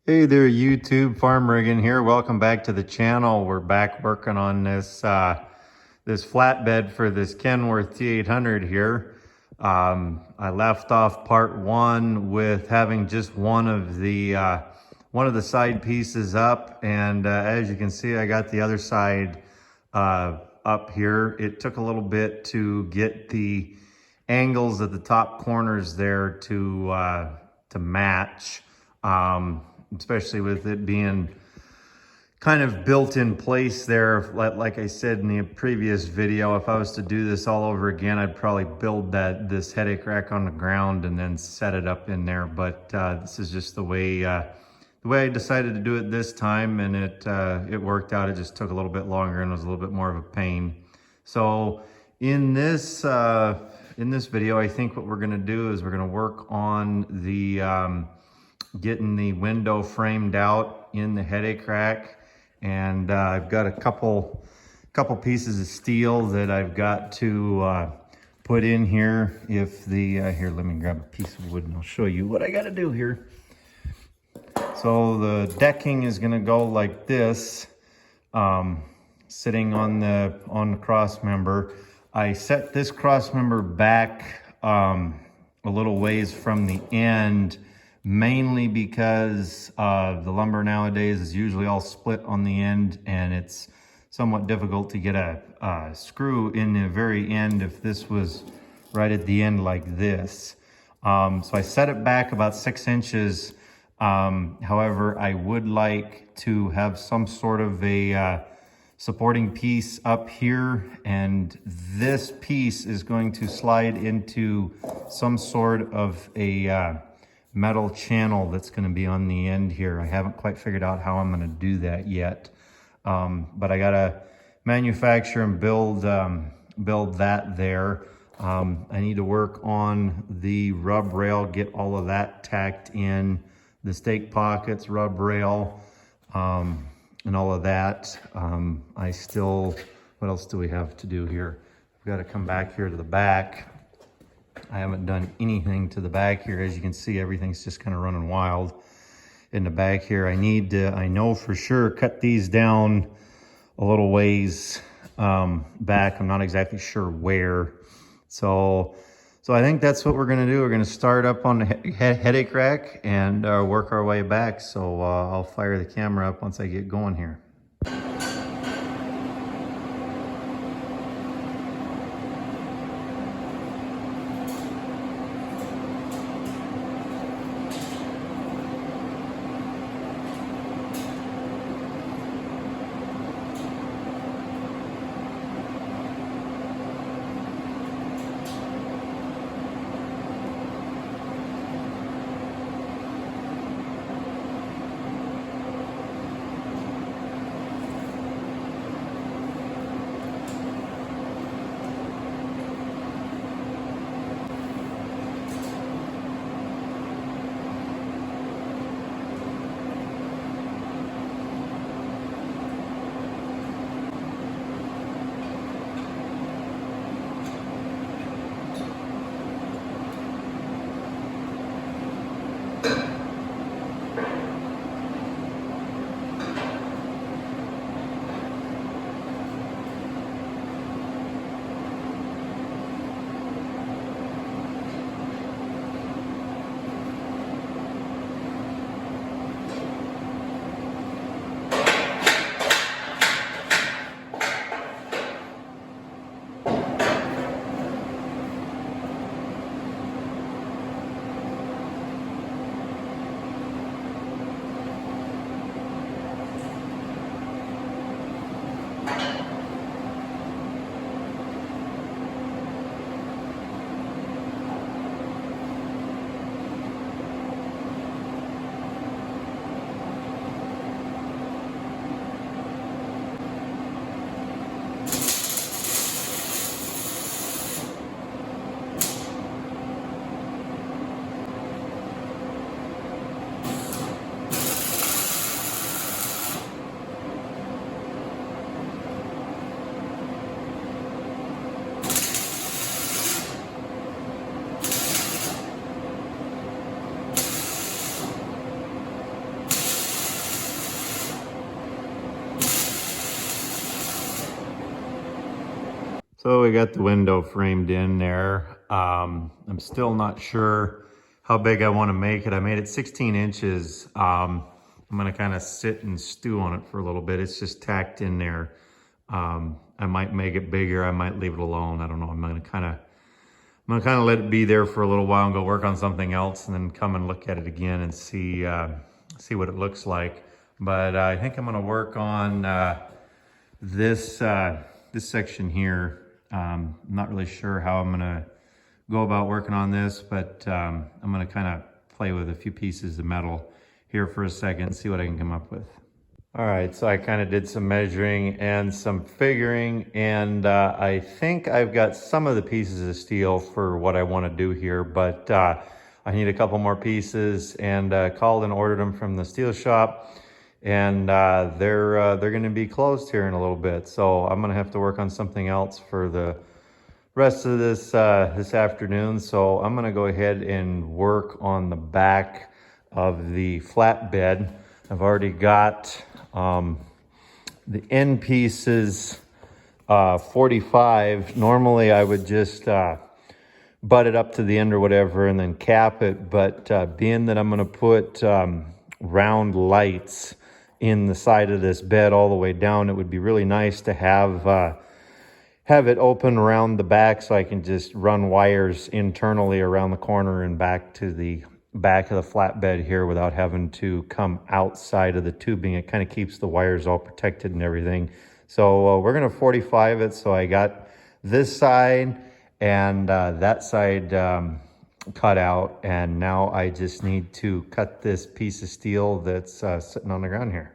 Hey there, YouTube. Farm Rigging here. Welcome back to the channel. We're back working on this this flatbed for this Kenworth T800 here. I left off part one with having just one of the side pieces up, and as you can see, I got the other side up here. It took a little bit to get the angles at the top corners there to match. Especially with it being kind of built in place there. Like I said in the previous video, if I was to do this all over again, I'd probably build this headache rack on the ground and then set it up in there. But this is just the way I decided to do it this time, and it worked out. It just took a little bit longer and was a little bit more of a pain. So in this video, I think what we're going to do is we're going to work on the getting the window framed out in the headache rack, and I've got a couple pieces of steel that I've got to put in here. If the here, let me grab a piece of wood and I'll show you what I got to do here. So the decking is going to go like this, sitting on the cross member. I set this cross member back a little ways from the end, mainly because the lumber nowadays is usually all split on the end, and it's somewhat difficult to get a screw in the very end if this was right at the end like this. So I set it back about 6 inches. However, I would like to have some sort of a supporting piece up here, and this piece is going to slide into some sort of a metal channel that's going to be on the end here. I haven't quite figured out how I'm going to do that yet, but I got to manufacture and build that there. I need to work on the rub rail, get all of that tacked in, the stake pockets, rub rail, and all of that. What else do we have to do here? We've got to come back here to the back. I haven't done anything to the back here. As you can see, everything's just kind of running wild in the back here. I need to, I know for sure, cut these down a little ways back. I'm not exactly sure where. So I think that's what we're going to do. We're going to start up on the headache rack and work our way back. So I'll fire the camera up once I get going here. So we got the window framed in there. I'm still not sure how big I want to make it. I made it 16 inches. I'm going to kind of sit and stew on it for a little bit. It's just tacked in there. I might make it bigger. I might leave it alone. I don't know. I'm going to kind of let it be there for a little while and go work on something else, and then come and look at it again and see what it looks like. But I think I'm going to work on this section here. I'm not really sure how I'm going to go about working on this, but I'm going to kind of play with a few pieces of metal here for a second and see what I can come up with. All right, so I kind of did some measuring and some figuring, and I think I've got some of the pieces of steel for what I want to do here, but I need a couple more pieces, and called and ordered them from the steel shop, and they're going to be closed here in a little bit, so I'm going to have to work on something else for the rest of this this afternoon. So I'm going to go ahead and work on the back of the flatbed. I've already got the end pieces 45. Normally I would just butt it up to the end or whatever and then cap it, but being that I'm going to put round lights in the side of this bed all the way down, it would be really nice to have it open around the back so I can just run wires internally around the corner and back to the back of the flatbed here without having to come outside of the tubing. It kind of keeps the wires all protected and everything. So we're going to 45 it. So I got this side and that side cut out, and now I just need to cut this piece of steel that's sitting on the ground here.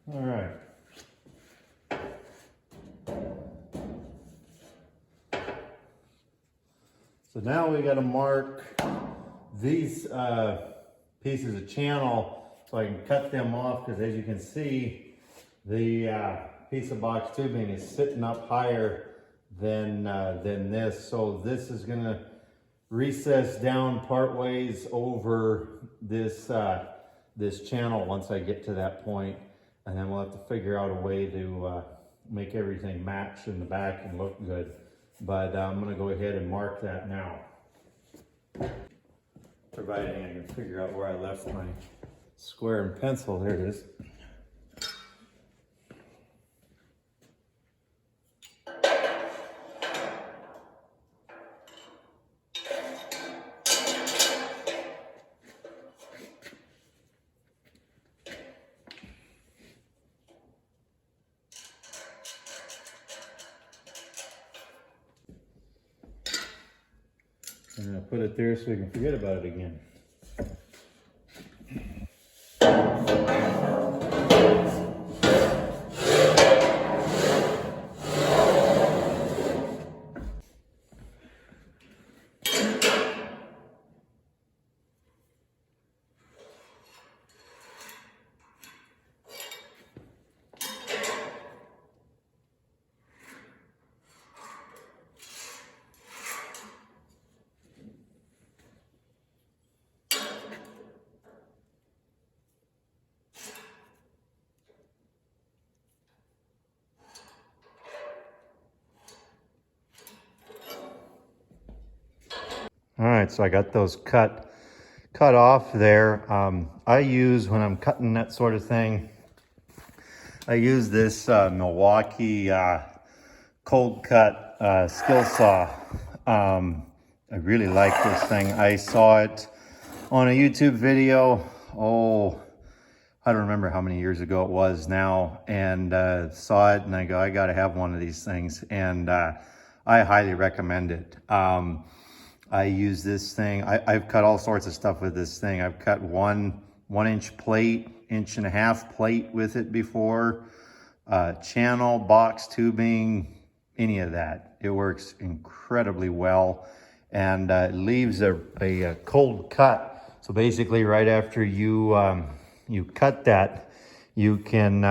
All right. So now we got to mark these pieces of channel so I can cut them off, because as you can see, the piece of box tubing is sitting up higher than this. So this is going to recess down part ways over this this channel once I get to that point, and then we'll have to figure out a way to make everything match in the back and look good. But I'm going to go ahead and mark that now, providing I can figure out where I left my square and pencil. There it is. And I'll put it there so we can forget about it again. All right, so I got those cut off there. I use, when I'm cutting that sort of thing, I use this Milwaukee cold cut skill saw. I really like this thing. I saw it on a YouTube video, I don't remember how many years ago it was now, and saw it and I go, I gotta have one of these things, and I highly recommend it. I use this thing. I've cut all sorts of stuff with this thing. I've cut 1 inch plate, 1.5 inch plate with it before. Channel, box tubing, any of that. It works incredibly well, and it leaves a cold cut. So basically, right after you you cut that, you can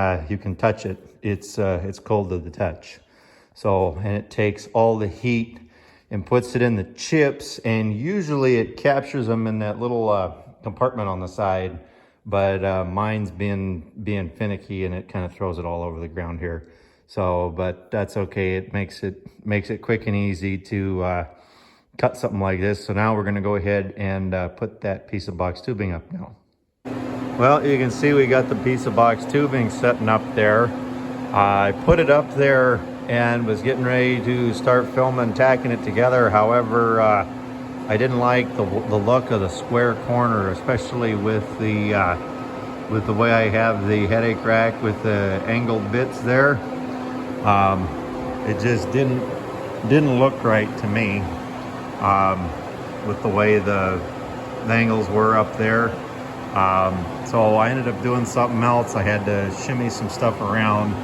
touch it. It's cold to the touch. So, and it takes all the heat and puts it in the chips, and usually it captures them in that little compartment on the side, but mine's being finicky, and it kind of throws it all over the ground here. So, but that's okay. It makes it quick and easy to cut something like this. So now we're going to go ahead and put that piece of box tubing up now. Well, you can see we got the piece of box tubing setting up there. I put it up there and was getting ready to start filming, tacking it together. However, I didn't like the look of the square corner, especially with the way I have the headache rack with the angled bits there. It just didn't look right to me with the way the angles were up there. So I ended up doing something else. I had to shimmy some stuff around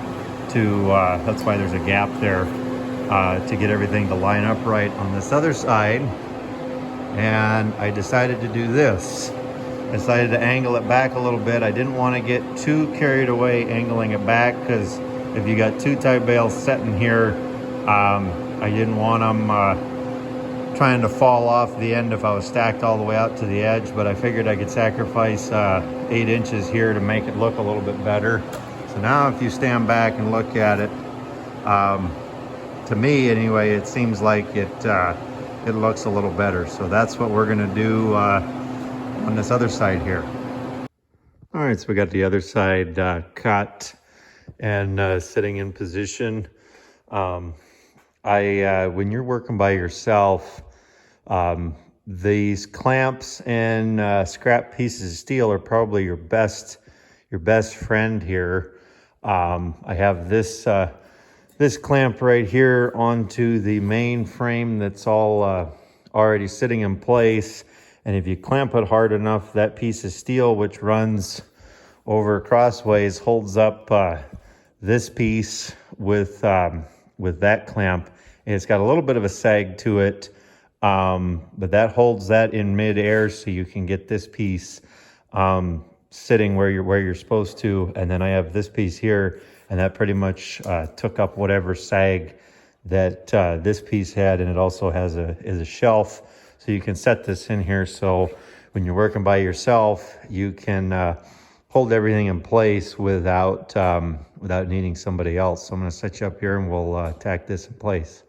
to, that's why there's a gap there, to get everything to line up right on this other side. And I decided to do this. I decided to angle it back a little bit. I didn't want to get too carried away angling it back, because if you got two tie bales setting here, I didn't want them trying to fall off the end if I was stacked all the way out to the edge, but I figured I could sacrifice 8 inches here to make it look a little bit better. So now if you stand back and look at it, to me anyway, it seems like it looks a little better. So that's what we're gonna do on this other side here. All right, so we got the other side cut and sitting in position. When you're working by yourself, these clamps and scrap pieces of steel are probably your best friend here. I have this clamp right here onto the main frame that's all already sitting in place, and if you clamp it hard enough, that piece of steel which runs over crossways holds up this piece with that clamp. And it's got a little bit of a sag to it, but that holds that in mid-air, so you can get this piece sitting where you're supposed to. And then I have this piece here, and that pretty much took up whatever sag that this piece had, and it also has a shelf, so you can set this in here. So when you're working by yourself, you can hold everything in place without needing somebody else. So I'm going to set you up here, and we'll tack this in place.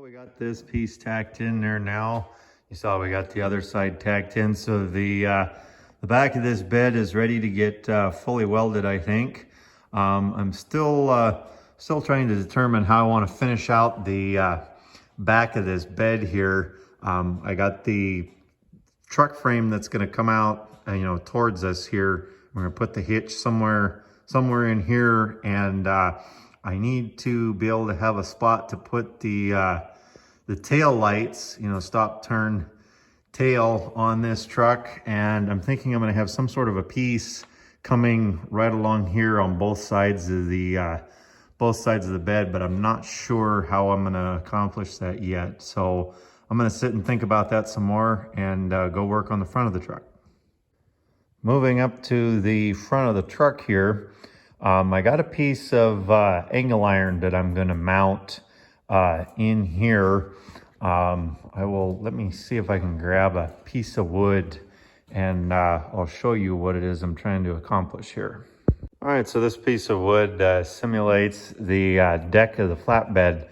We got this piece tacked in there now. You saw we got the other side tacked in. So the back of this bed is ready to get fully welded, I think. I'm still trying to determine how I want to finish out the back of this bed here. I got the truck frame that's going to come out, towards us here. We're going to put the hitch somewhere in here, and I need to be able to have a spot to put the tail lights, stop, turn, tail on this truck. And I'm thinking I'm going to have some sort of a piece coming right along here on both sides of the both sides of the bed, but I'm not sure how I'm gonna accomplish that yet. So I'm gonna sit and think about that some more and go work on the front of the truck. Moving up to the front of the truck here, I got a piece of angle iron that I'm gonna mount in here. Let me see if I can grab a piece of wood and I'll show you what it is I'm trying to accomplish here. All right, so this piece of wood simulates the deck of the flatbed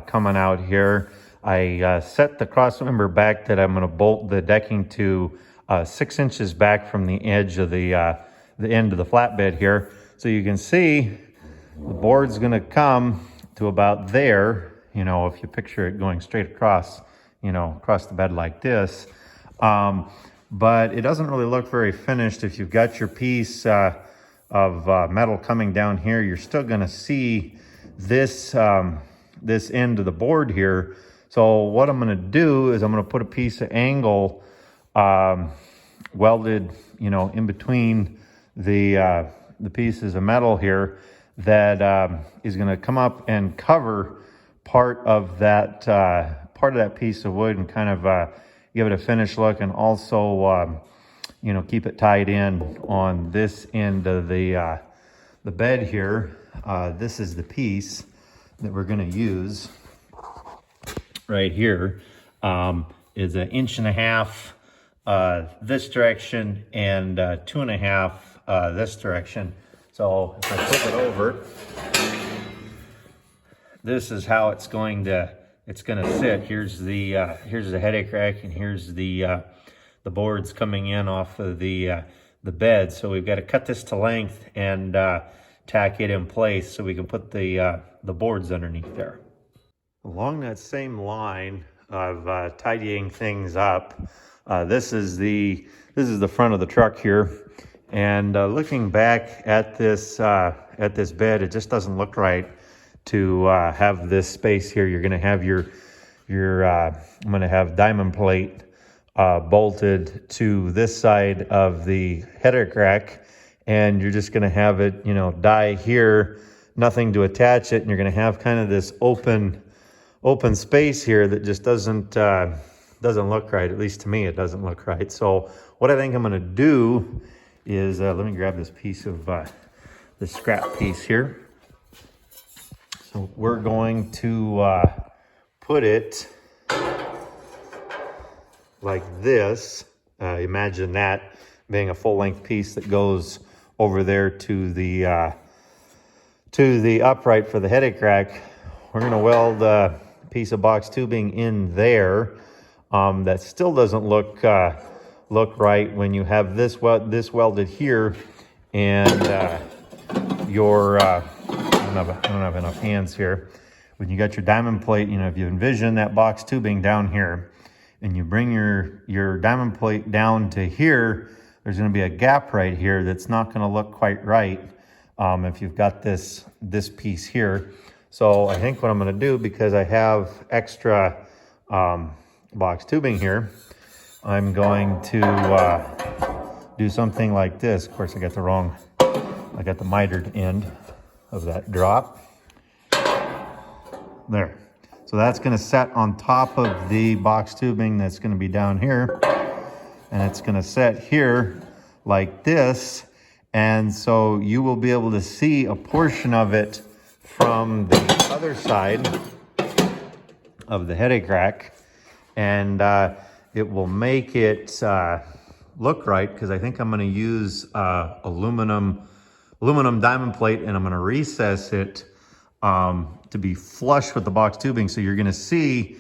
coming out here. I set the crossmember back that I'm gonna bolt the decking to 6 inches back from the edge of the end of the flatbed here. So you can see the board's gonna come to about there, you know, if you picture it going straight across, you know, across the bed like this. But it doesn't really look very finished. If you've got your piece of metal coming down here, you're still gonna see this, this end of the board here. So what I'm gonna do is I'm gonna put a piece of angle welded, you know, in between the pieces of metal here that is gonna come up and cover part of that piece of wood and kind of give it a finished look, and also you know, keep it tied in on this end of the bed here. This is the piece that we're gonna use right here. Is 1.5 inches this direction and 2.5 this direction. So if I flip it over, this is how it's gonna sit. Here's the headache rack, and here's the boards coming in off of the bed. So we've got to cut this to length and tack it in place so we can put the boards underneath there. Along that same line of tidying things up, this is the front of the truck here, and looking back at this bed, it just doesn't look right to have this space here. You're going to have your I'm going to have diamond plate bolted to this side of the header rack, and you're just going to have it, you know, die here, nothing to attach it, and you're going to have kind of this open space here that just doesn't look right. At least to me, it doesn't look right. So what I think I'm going to do is let me grab this piece of this scrap piece here. So we're going to put it like this. Imagine that being a full-length piece that goes over there to the upright for the headache rack. We're going to weld a piece of box tubing in there. That still doesn't look right when you have this welded here, and your I don't have enough hands here. When you got your diamond plate, you know, if you envision that box tubing down here, and you bring your diamond plate down to here, there's going to be a gap right here that's not going to look quite right if you've got this piece here. So I think what I'm going to do, because I have extra box tubing here, I'm going to do something like this. Of course, I got the mitered end of that drop there. So that's going to set on top of the box tubing that's going to be down here, and it's going to set here like this, and so you will be able to see a portion of it from the other side of the headache rack, and it will make it look right, because I think I'm going to use aluminum diamond plate, and I'm going to recess it to be flush with the box tubing. So you're going to see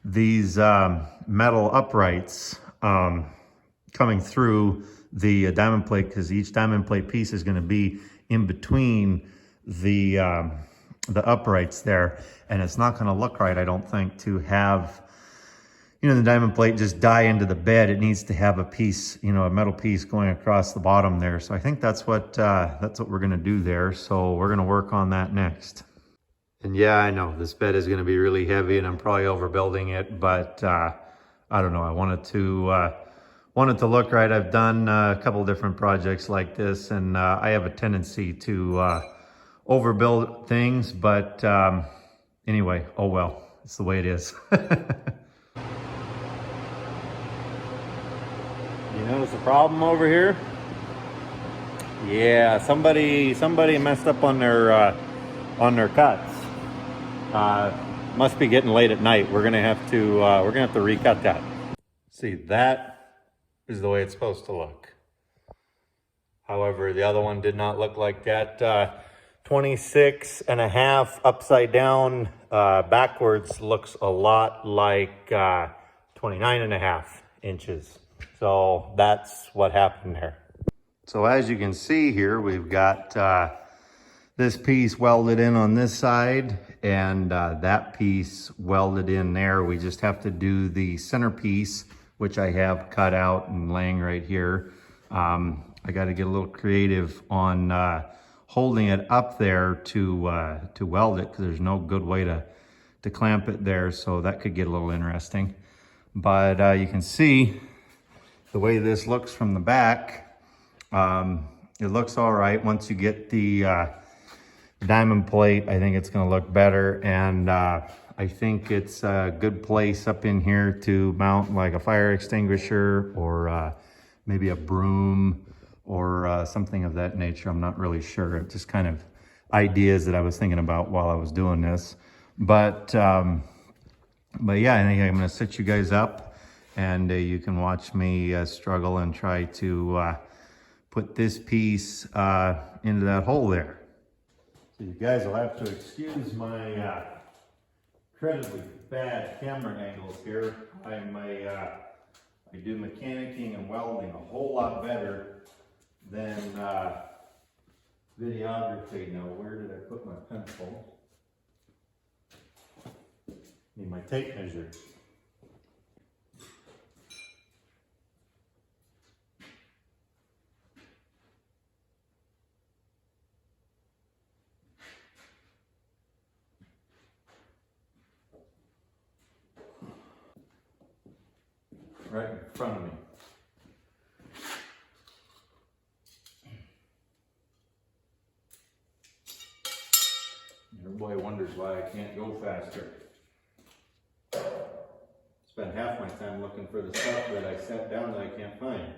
these metal uprights coming through the diamond plate, because each diamond plate piece is going to be in between the uprights there, and it's not going to look right, I don't think, to have, you know, the diamond plate just die into the bed. It needs to have a piece, you know, a metal piece going across the bottom there. So I think that's what we're going to do there. So we're going to work on that next. And yeah, I know this bed is going to be really heavy, and I'm probably overbuilding it, but I don't know. I wanted to look right. I've done a couple different projects like this, and I have a tendency to overbuild things, but anyway, oh well, it's the way it is. You notice the problem over here? Yeah, somebody messed up on their cuts. Must be getting late at night. We're gonna have to recut that. See, that is the way it's supposed to look. However, the other one did not look like that. 26 and a half upside down backwards looks a lot like 29 and a half inches. So that's what happened there. So as you can see here, we've got this piece welded in on this side and that piece welded in there. We just have to do the centerpiece, which I have cut out and laying right here. I got to get a little creative on holding it up there to weld it, because there's no good way to clamp it there, so that could get a little interesting. But you can see the way this looks from the back. It looks all right. Once you get the diamond plate, I think it's going to look better, and I think it's a good place up in here to mount like a fire extinguisher or maybe a broom or something of that nature. I'm not really sure. It's just kind of ideas that I was thinking about while I was doing this. But yeah, I think I'm going to set you guys up, and you can watch me struggle and try to put this piece into that hole there. So you guys will have to excuse my incredibly bad camera angles here. I do mechanicking and welding a whole lot better than videography. Now, where did I put my pencil? Need my tape measure. Right in front of me. Everybody wonders why I can't go faster. Spend half my time looking for the stuff that I set down that I can't find.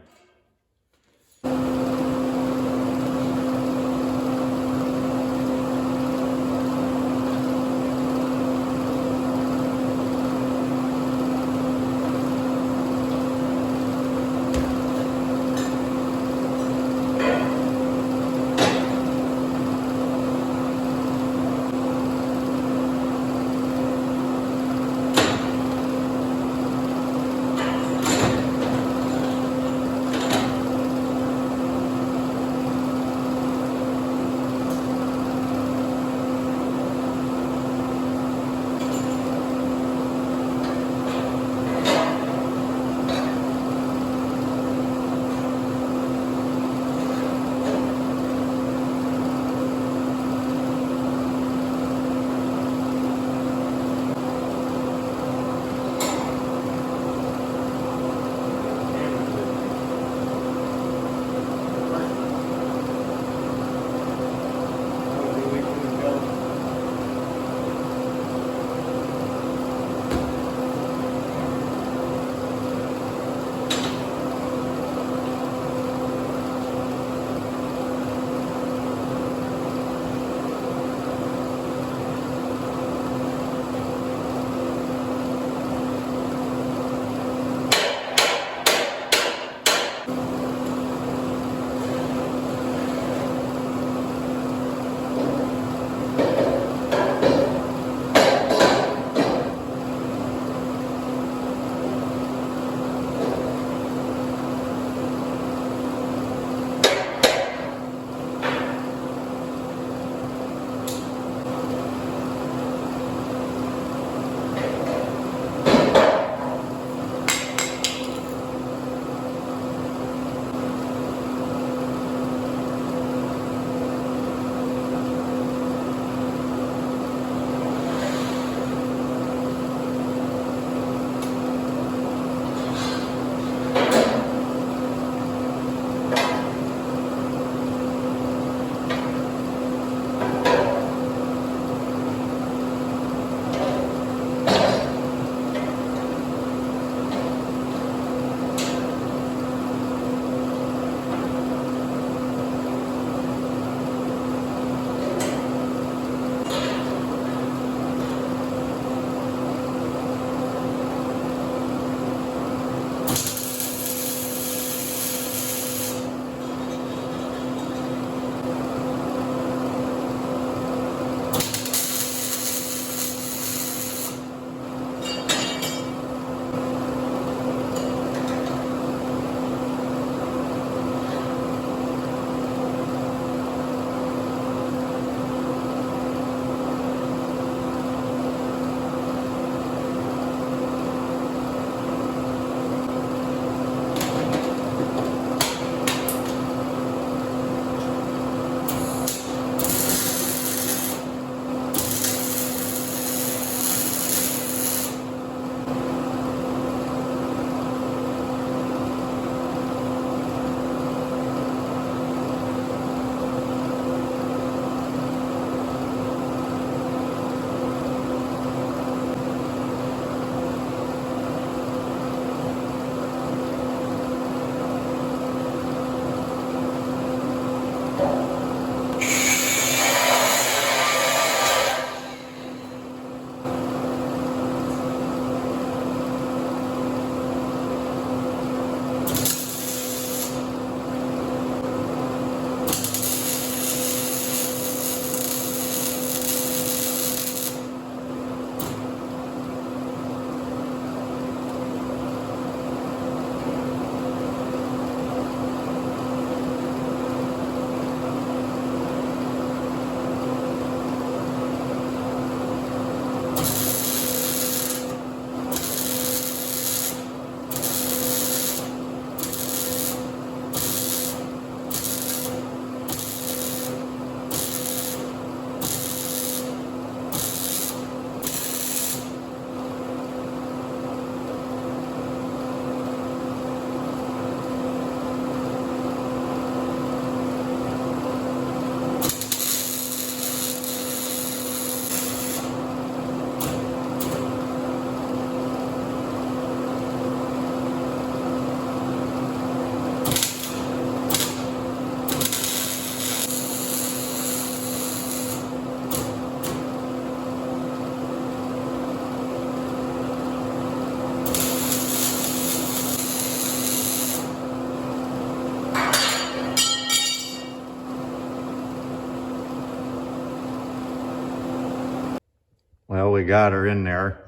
Well, we got her in there.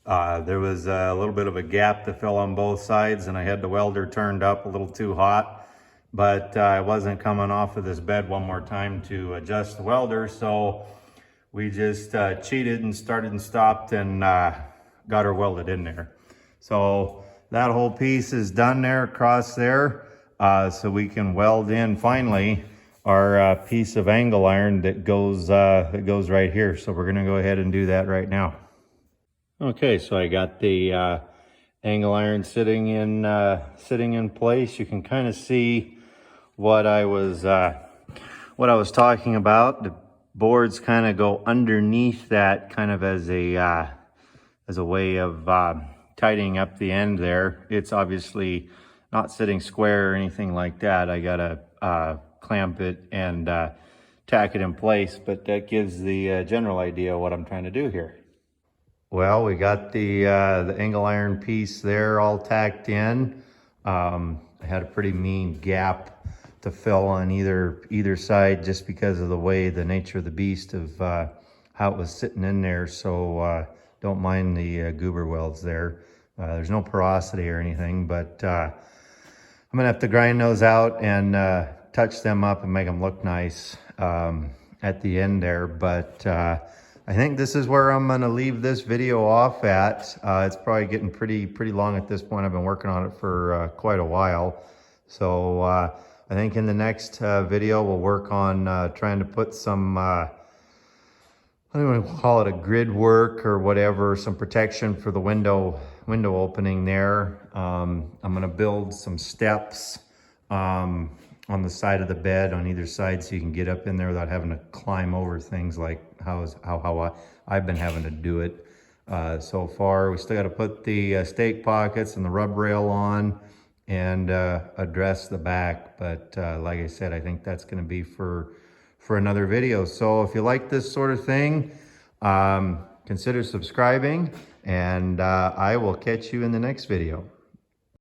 There was a little bit of a gap to fill on both sides, and I had the welder turned up a little too hot, but I wasn't coming off of this bed one more time to adjust the welder, so we just cheated and started and stopped and got her welded in there. So that whole piece is done there across there, so we can weld in finally our piece of angle iron that goes right here. So we're gonna go ahead and do that right now. Okay, so I got the angle iron sitting in place. You can kind of see what I was talking about. The boards kind of go underneath that, kind of as a way of tidying up the end there. It's obviously not sitting square or anything like that. I gotta clamp it and tack it in place, but that gives the general idea of what I'm trying to do here. Well, we got the angle iron piece there all tacked in. I had a pretty mean gap to fill on either side, just because of the nature of the beast of how it was sitting in there. So don't mind the goober welds there. There's no porosity or anything, but I'm gonna have to grind those out and touch them up and make them look nice at the end there. But I think this is where I'm gonna leave this video off at. It's probably getting pretty long at this point. I've been working on it for quite a while. So I think in the next video, we'll work on trying to put some, I don't even call it a grid work or whatever, some protection for the window opening there. I'm gonna build some steps on the side of the bed on either side, so you can get up in there without having to climb over things like how I've been having to do it so far. We still got to put the stake pockets and the rub rail on and address the back. But like I said, I think that's going to be for another video. So if you like this sort of thing, consider subscribing, and I will catch you in the next video.